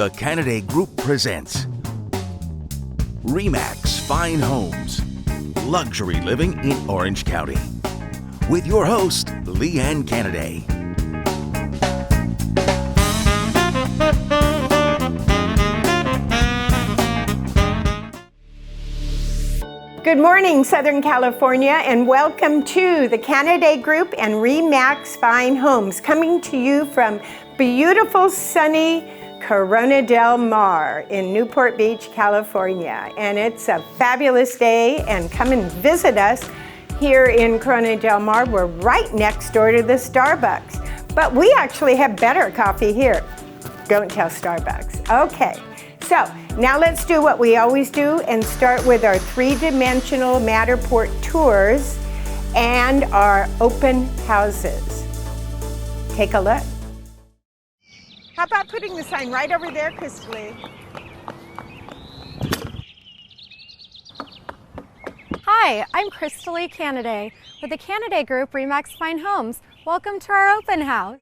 The Canaday Group presents RE/MAX Fine Homes, Luxury Living in Orange County, with your host, Lee Ann Canaday. Good morning, Southern California, and welcome to the Canaday Group and RE/MAX Fine Homes, coming to you from beautiful, sunny Corona del Mar in Newport Beach, California. And it's a fabulous day, and come and visit us here in Corona del Mar. We're right next door to the Starbucks, but we actually have better coffee here. Don't tell Starbucks. Okay. So now let's do what we always do and start with our three-dimensional Matterport tours and our open houses. Take a look. How about putting the sign right over there, Crystal? Hi, I'm Crystal Lee Canaday with the Canaday Group RE/MAX Fine Homes. Welcome to our open house.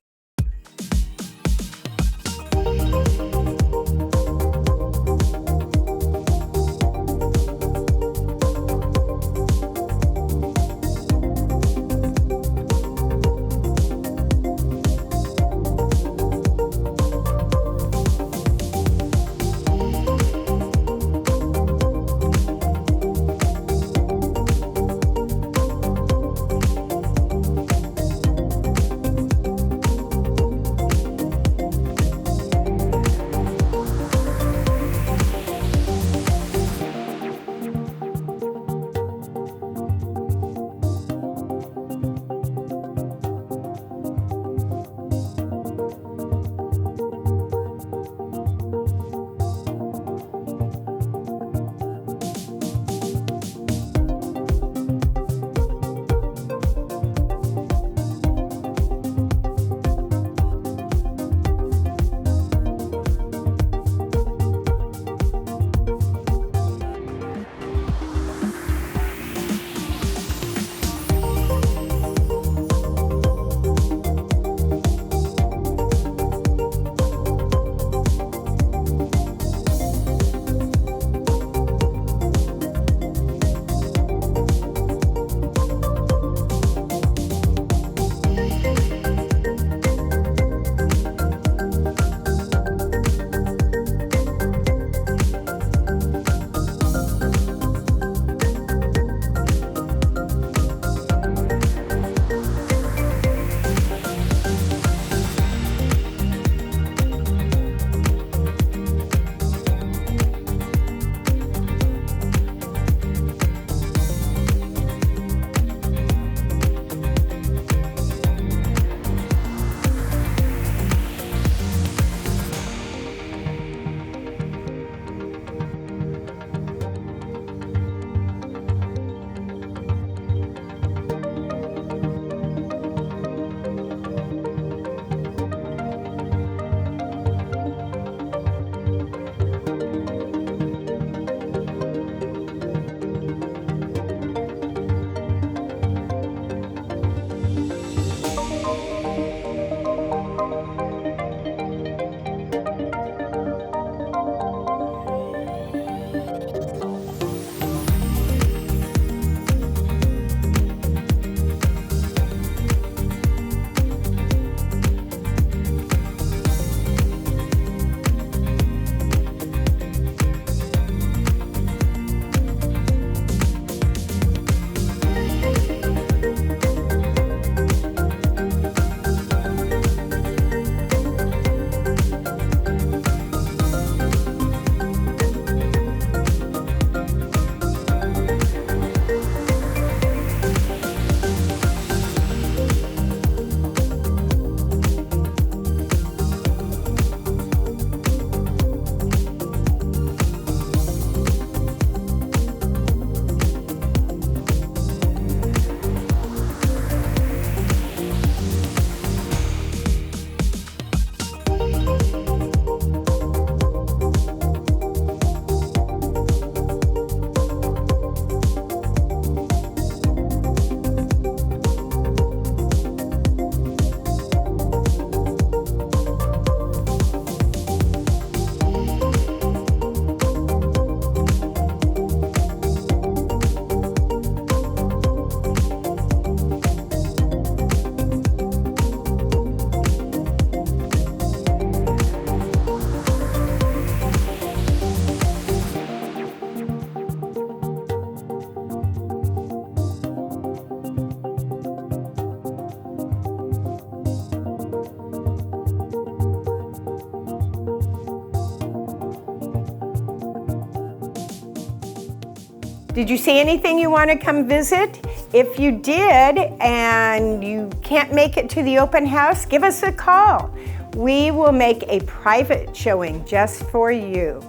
Did you see anything you want to come visit? If you did and you can't make it to the open house, give us a call. We will make a private showing just for you.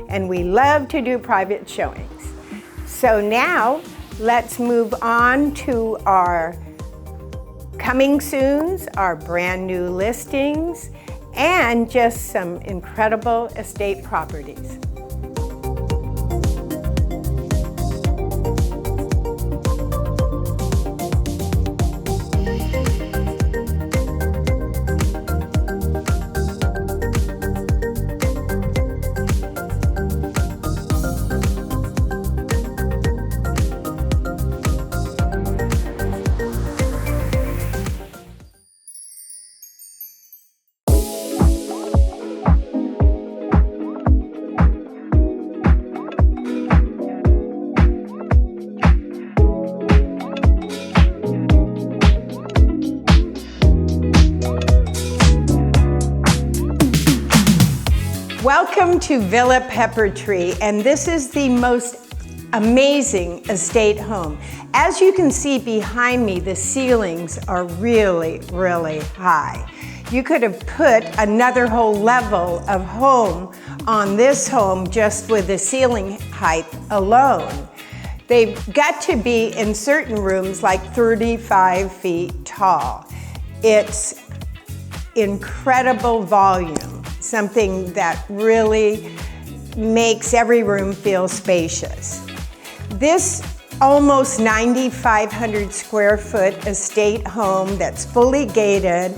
And we love to do private showings. So now let's move on to our coming soons, our brand new listings, and just some incredible estate properties. Welcome to Villa Pepper Tree, and this is the most amazing estate home. As you can see behind me, the ceilings are really, really high. You could have put another whole level of home on this home just with the ceiling height alone. They've got to be in certain rooms like 35 feet tall. It's incredible volume, something that really makes every room feel spacious. This almost 9,500 square foot estate home that's fully gated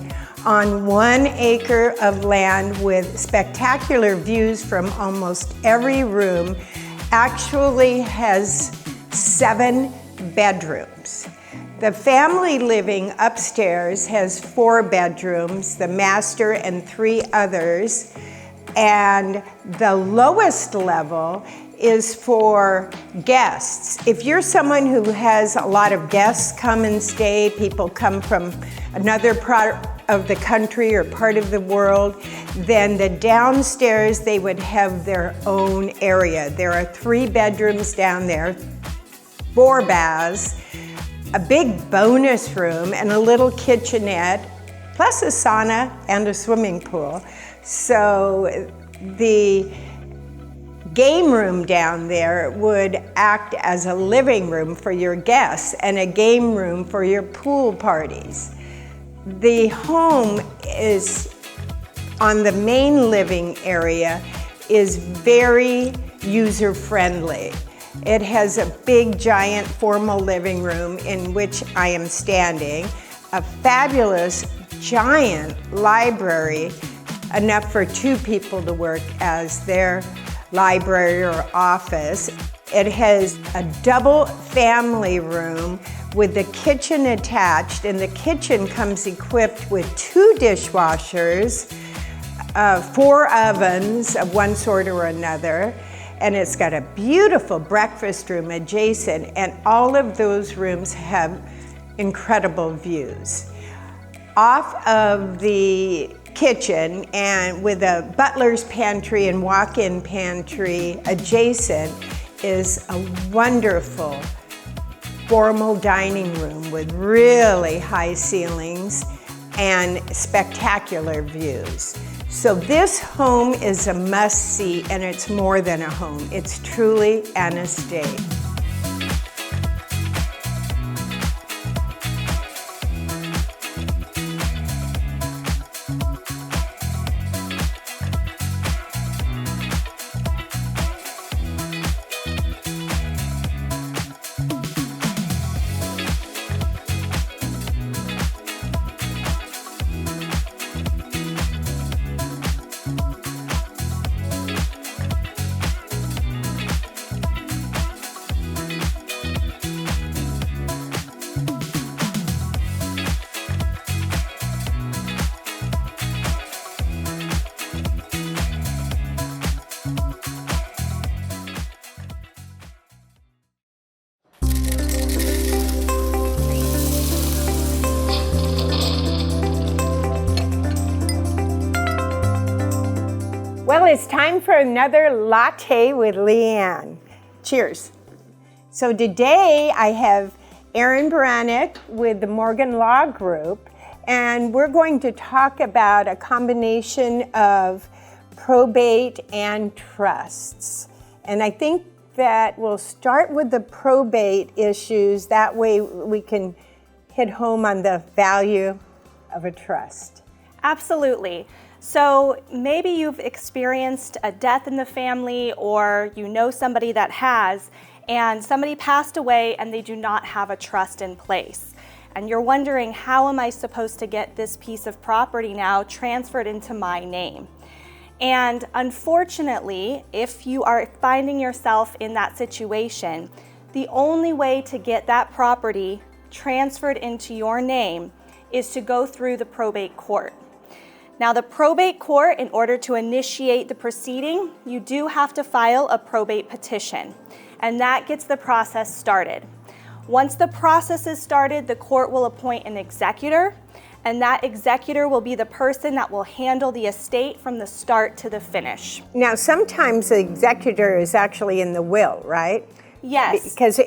on 1 acre of land with spectacular views from almost every room actually has 7 bedrooms. The family living upstairs has 4 bedrooms, the master and 3 others, and the lowest level is for guests. If you're someone who has a lot of guests come and stay, people come from another part of the country or part of the world, then the downstairs they would have their own area. There are 3 bedrooms down there, 4 baths, a big bonus room, and a little kitchenette, plus a sauna and a swimming pool. So the game room down there would act as a living room for your guests and a game room for your pool parties. The home is on the main living area is very user-friendly. It has a big, giant, formal living room in which I am standing, a fabulous, giant library, enough for 2 people to work as their library or office. It has a double family room with the kitchen attached, and the kitchen comes equipped with 2 dishwashers, 4 ovens of one sort or another, and it's got a beautiful breakfast room adjacent, and all of those rooms have incredible views. Off of the kitchen and with a butler's pantry and walk-in pantry adjacent is a wonderful formal dining room with really high ceilings and spectacular views. So this home is a must-see, and it's more than a home. It's truly an estate. Well, it's time for another latte with Lee Ann. Cheers. So today I have Erin Baranek with the Morgan Law Group, and we're going to talk about a combination of probate and trusts. And I think that we'll start with the probate issues. That way we can hit home on the value of a trust. Absolutely. So maybe you've experienced a death in the family, or you know somebody that has, and somebody passed away and they do not have a trust in place. And you're wondering, how am I supposed to get this piece of property now transferred into my name? And unfortunately, if you are finding yourself in that situation, the only way to get that property transferred into your name is to go through the probate court. Now, the probate court, in order to initiate the proceeding, you do have to file a probate petition, and that gets the process started. Once the process is started, the court will appoint an executor, and that executor will be the person that will handle the estate from the start to the finish. Now, sometimes the executor is actually in the will, right? Yes. Because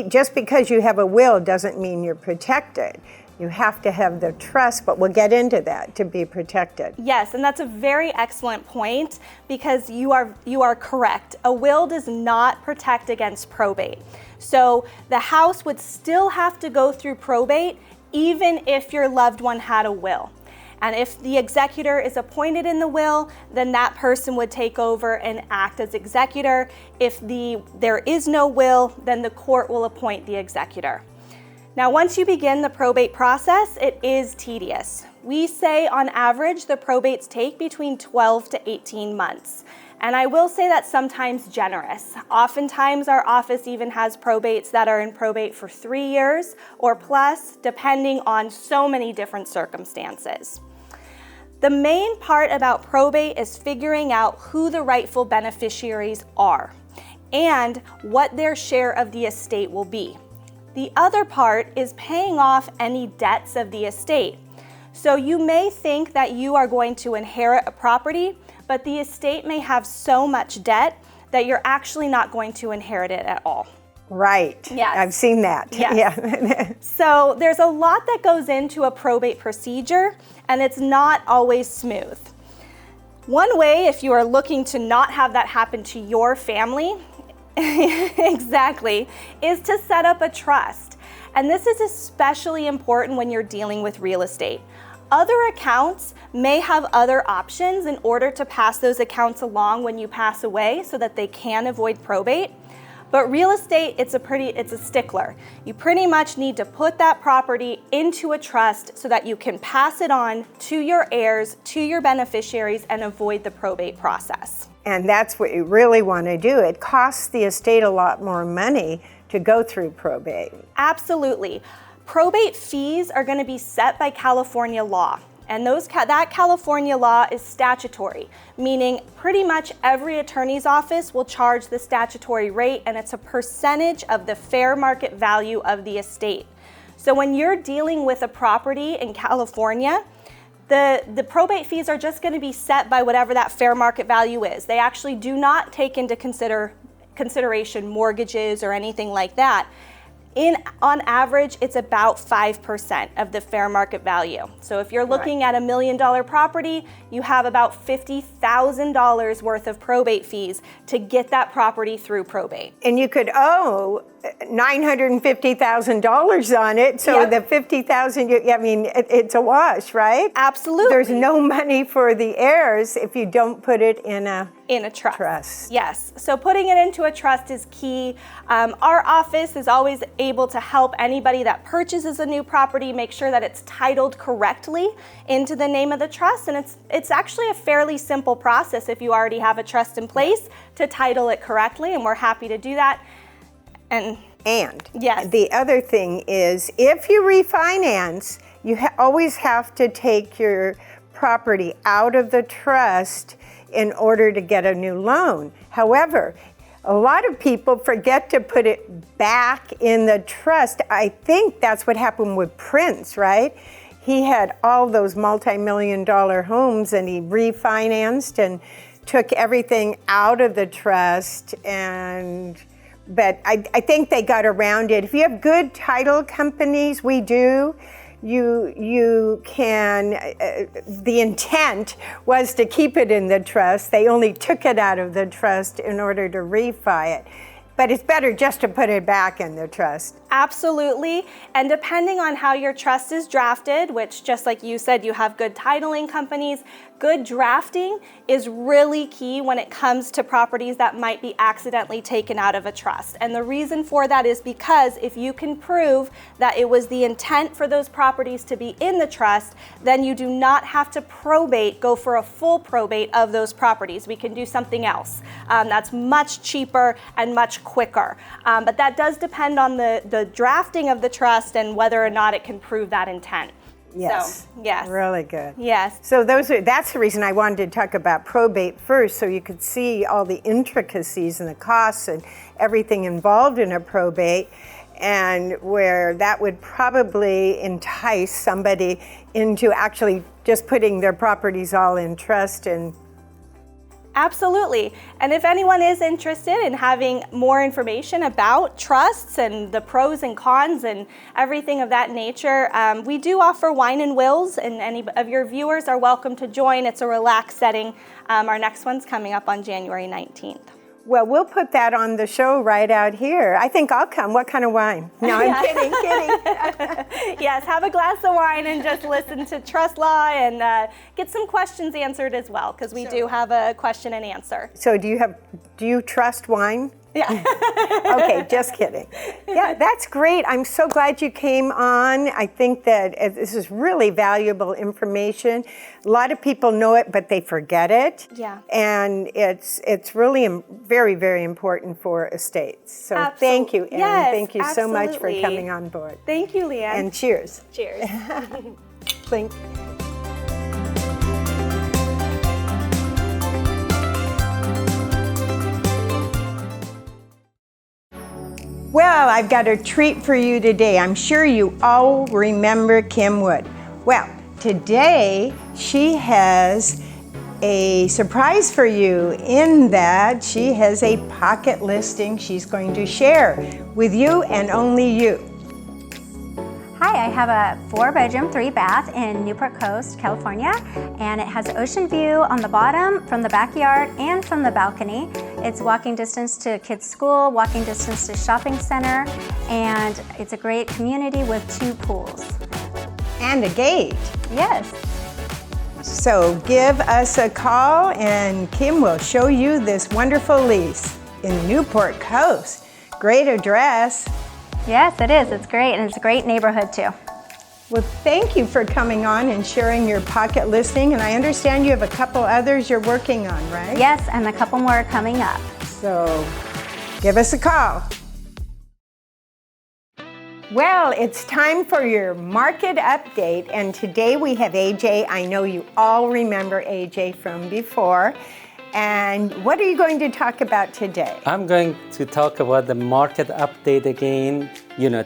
just because you have a will doesn't mean you're protected. You have to have the trust, but we'll get into that, to be protected. Yes, and that's a very excellent point, because you are correct. A will does not protect against probate. So the house would still have to go through probate even if your loved one had a will. And if the executor is appointed in the will, then that person would take over and act as executor. If there is no will, then the court will appoint the executor. Now, once you begin the probate process, it is tedious. We say on average the probates take between 12 to 18 months. And I will say that's sometimes generous. Oftentimes our office even has probates that are in probate for 3 years or plus, depending on so many different circumstances. The main part about probate is figuring out who the rightful beneficiaries are and what their share of the estate will be. The other part is paying off any debts of the estate. So you may think that you are going to inherit a property, but the estate may have so much debt that you're actually not going to inherit it at all. Right. Yes. I've seen that. Yes. Yeah. So there's a lot that goes into a probate procedure, and it's not always smooth. One way, if you are looking to not have that happen to your family, exactly, is to set up a trust. And this is especially important when you're dealing with real estate. Other accounts may have other options in order to pass those accounts along when you pass away so that they can avoid probate. But real estate, it's a stickler. You pretty much need to put that property into a trust so that you can pass it on to your heirs, to your beneficiaries, and avoid the probate process. And that's what you really want to do. It costs the estate a lot more money to go through probate. Absolutely. Probate fees are going to be set by California law. And that California law is statutory, meaning pretty much every attorney's office will charge the statutory rate, and it's a percentage of the fair market value of the estate. So when you're dealing with a property in California, the probate fees are just going to be set by whatever that fair market value is. They actually do not take into consideration mortgages or anything like that. On average, it's about 5% of the fair market value. So if you're looking at $1 million property, you have about $50,000 worth of probate fees to get that property through probate. And you could owe $950,000 on it, so Yep. the $50,000, I mean, it's a wash, right? Absolutely. There's no money for the heirs if you don't put it in a trust. Yes. So putting it into a trust is key. Our office is always able to help anybody that purchases a new property make sure that it's titled correctly into the name of the trust. And it's actually a fairly simple process if you already have a trust in place to title it correctly, and we're happy to do that. And yes, the other thing is, if you refinance, you always have to take your property out of the trust in order to get a new loan. However, a lot of people forget to put it back in the trust. I think that's what happened with Prince, right? He had all those multi-million-dollar homes, and he refinanced and took everything out of the trust and but I think they got around it. If you have good title companies, we do, you can, the intent was to keep it in the trust. They only took it out of the trust in order to refi it. But it's better just to put it back in the trust. Absolutely. And depending on how your trust is drafted, which just like you said, you have good titling companies, good drafting is really key when it comes to properties that might be accidentally taken out of a trust. And the reason for that is because if you can prove that it was the intent for those properties to be in the trust, then you do not have to go for a full probate of those properties. We can do something else that's much cheaper and much quicker. But that does depend on the drafting of the trust and whether or not it can prove that intent. Yes. So, yes. Really good. Yes. So that's the reason I wanted to talk about probate first, so you could see all the intricacies and the costs and everything involved in a probate, and where that would probably entice somebody into actually just putting their properties all in trust. And absolutely. And if anyone is interested in having more information about trusts and the pros and cons and everything of that nature, we do offer wine and wills, and any of your viewers are welcome to join. It's a relaxed setting. Our next one's coming up on January 19th. well, we'll put that on the show right out here. I think I'll come. What kind of wine? No, I'm kidding. Yes, have a glass of wine and just listen to Trust Law and get some questions answered as well, because we do have a question and answer. So do you trust wine? Yeah. Okay, just kidding. Yeah, that's great. I'm so glad you came on. I think that this is really valuable information. A lot of people know it, but they forget it. Yeah. And it's really very, very important for estates. So thank you, Ann. Yes, thank you so much for coming on board. Thank you, Lee Ann. And cheers. Cheers. Clink. Well, I've got a treat for you today. I'm sure you all remember Kim Wood. Well, today she has a surprise for you in that she has a pocket listing she's going to share with you and only you. Hi, I have a 4-bedroom, 3-bath in Newport Coast, California, and it has ocean view on the bottom, from the backyard, and from the balcony. It's walking distance to kids' school, walking distance to shopping center, and it's a great community with 2 pools. And a gate. Yes. So give us a call and Kim will show you this wonderful lease in Newport Coast. Great address. Yes, it is. It's great, and it's a great neighborhood too. Well, thank you for coming on and sharing your pocket listing. And I understand you have a couple others you're working on, right? Yes, and a couple more are coming up. So give us a call. Well, it's time for your market update. And today we have AJ. I know you all remember AJ from before. And what are you going to talk about today? I'm going to talk about the market update again,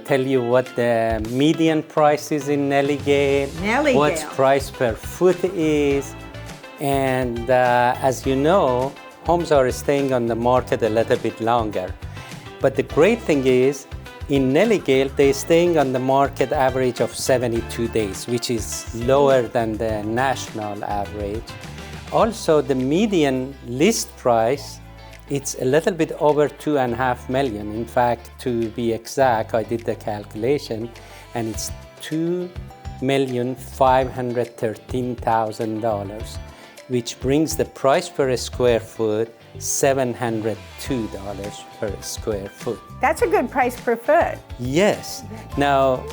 tell you what the median price is in Nellygale, what price per foot is, and as you know, homes are staying on the market a little bit longer. But the great thing is, in Nellygale, they're staying on the market average of 72 days, which is lower than the national average. Also, the median list price, it's a little bit over $2.5 million. In fact, to be exact, I did the calculation, and it's $2,513,000, which brings the price per square foot $702 per square foot. That's a good price per foot. Yes. Now,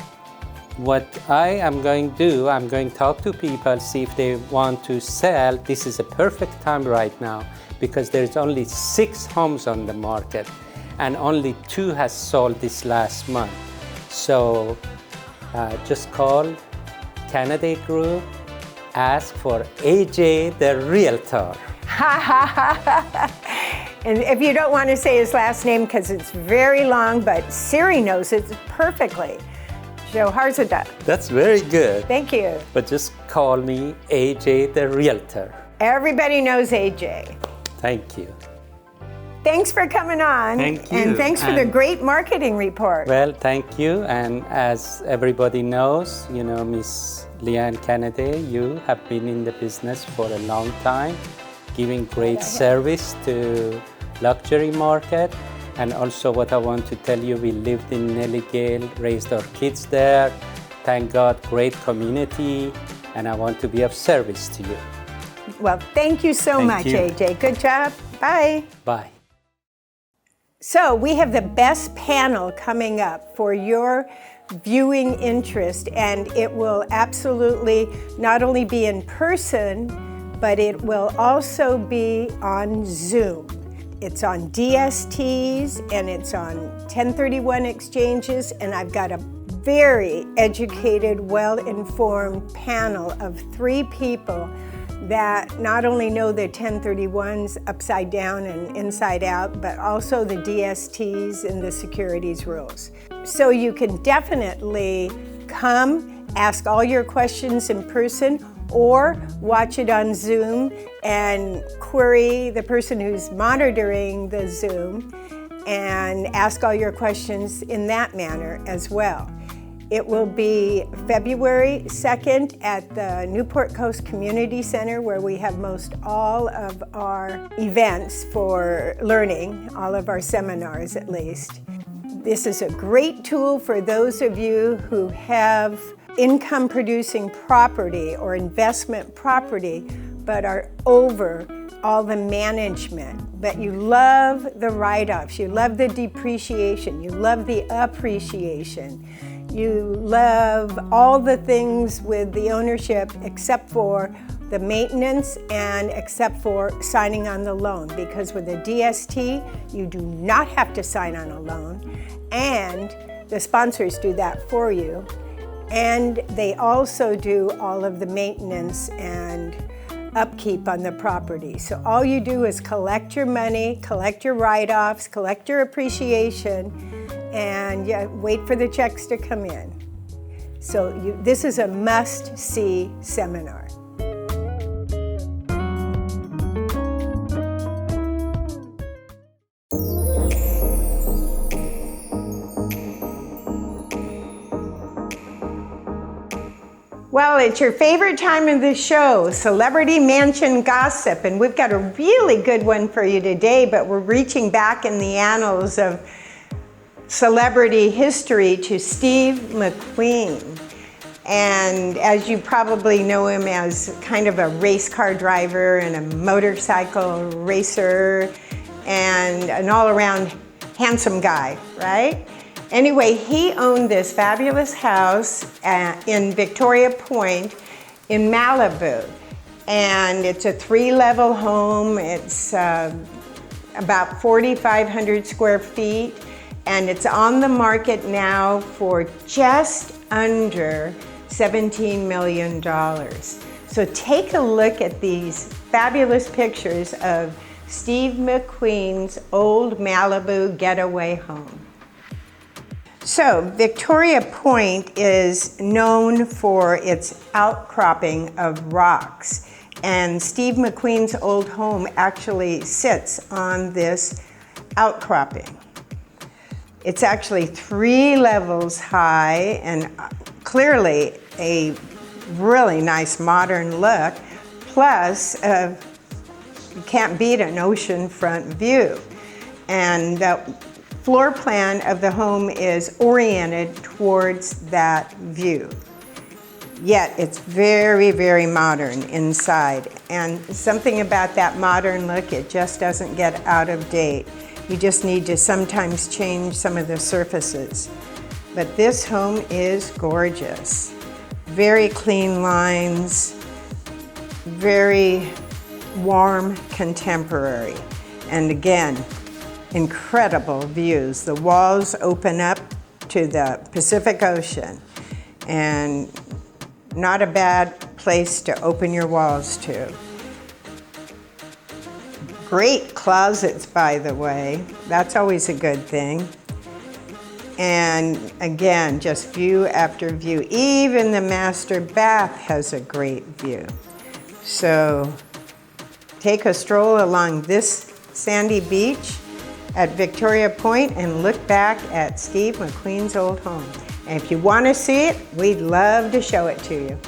what I am going to do, I'm going to talk to people, see if they want to sell. This is a perfect time right now because there's only 6 homes on the market and only 2 has sold this last month. So just call Canaday Group, ask for AJ the Realtor. And if you don't want to say his last name because it's very long, but Siri knows it perfectly. Joe Harzada. That's very good. Thank you. But just call me AJ the Realtor. Everybody knows AJ. Thank you. thanks for coming on. Thank you. And thanks for the great marketing report. Well, thank you. And as everybody knows, Miss Lee Ann Canaday, you have been in the business for a long time, giving great service to luxury market. And also what I want to tell you, we lived in Nelligale, raised our kids there. Thank God, great community. And I want to be of service to you. Well, thank you so much, AJ. Good job. Bye. Bye. So we have the best panel coming up for your viewing interest, and it will absolutely not only be in person, but it will also be on Zoom. It's on DSTs and it's on 1031 exchanges, and I've got a very educated, well-informed panel of 3 people that not only know the 1031s upside down and inside out, but also the DSTs and the securities rules. So you can definitely come, ask all your questions in person, or watch it on Zoom and query the person who's monitoring the Zoom and ask all your questions in that manner as well. It will be February 2nd at the Newport Coast Community Center, where we have most all of our events for learning, all of our seminars at least. This is a great tool for those of you who have income-producing property or investment property, but are over all the management, but you love the write-offs, you love the depreciation, you love the appreciation. You love all the things with the ownership except for the maintenance and except for signing on the loan, because with a DST, you do not have to sign on a loan, and the sponsors do that for you. And they also do all of the maintenance and upkeep on the property. So all you do is collect your money, collect your write-offs, collect your appreciation, and wait for the checks to come in. So this is a must-see seminar. Well, it's your favorite time of the show, Celebrity Mansion Gossip, and we've got a really good one for you today, but we're reaching back in the annals of celebrity history to Steve McQueen. And as you probably know him as kind of a race car driver and a motorcycle racer and an all-around handsome guy, right? Anyway, he owned this fabulous house in Victoria Point in Malibu. And it's a 3-level home. It's about 4,500 square feet. And it's on the market now for just under $17 million. So take a look at these fabulous pictures of Steve McQueen's old Malibu getaway home. So Victoria Point is known for its outcropping of rocks. And Steve McQueen's old home actually sits on this outcropping. It's actually 3 levels high and clearly a really nice modern look, plus you can't beat an oceanfront view. And the floor plan of the home is oriented towards that view. Yet it's very, very modern inside. And something about that modern look, it just doesn't get out of date. You just need to sometimes change some of the surfaces. But this home is gorgeous. Very clean lines, very warm, contemporary. And again, incredible views. The walls open up to the Pacific Ocean, and not a bad place to open your walls to. Great closets, by the way. That's always a good thing. And again, just view after view. Even the master bath has a great view. So take a stroll along this sandy beach at Victoria Point and look back at Steve McQueen's old home. And if you want to see it, we'd love to show it to you.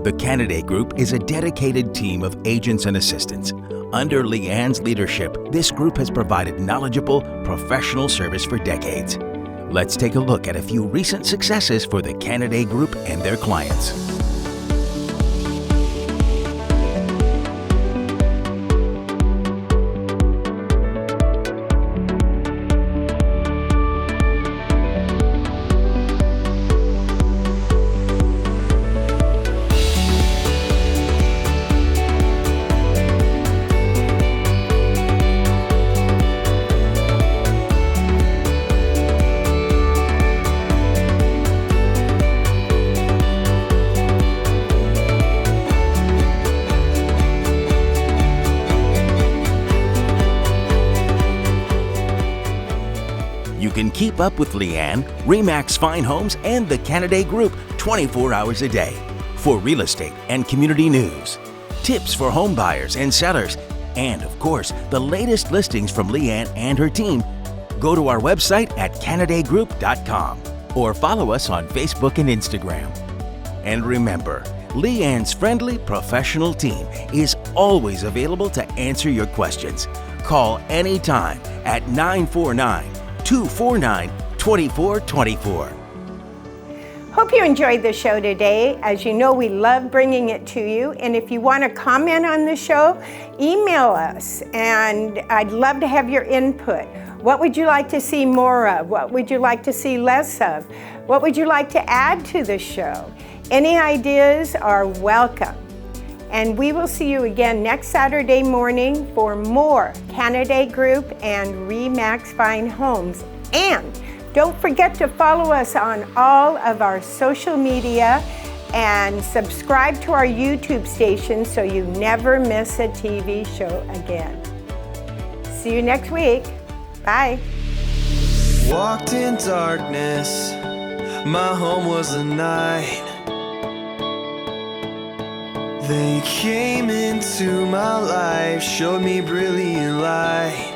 The Canaday Group is a dedicated team of agents and assistants. Under Lee Ann's leadership, this group has provided knowledgeable, professional service for decades. Let's take a look at a few recent successes for the Canaday Group and their clients. You can keep up with Lee Ann, RE/MAX Fine Homes, and the Canaday Group 24 hours a day for real estate and community news, tips for home buyers and sellers, and of course, the latest listings from Lee Ann and her team. Go to our website at CanadayGroup.com or follow us on Facebook and Instagram. And remember, Lee Ann's friendly, professional team is always available to answer your questions. Call anytime at 949-249-2424. Hope you enjoyed the show today. As you know, we love bringing it to you. And if you want to comment on the show, email us. And I'd love to have your input. What would you like to see more of? What would you like to see less of? What would you like to add to the show? Any ideas are welcome. And we will see you again next Saturday morning for more Canaday Group and RE/MAX Fine Homes. And don't forget to follow us on all of our social media and subscribe to our YouTube station so you never miss a TV show again. See you next week. Bye. Walked in darkness, my home was a night. They came into my life, showed me brilliant light.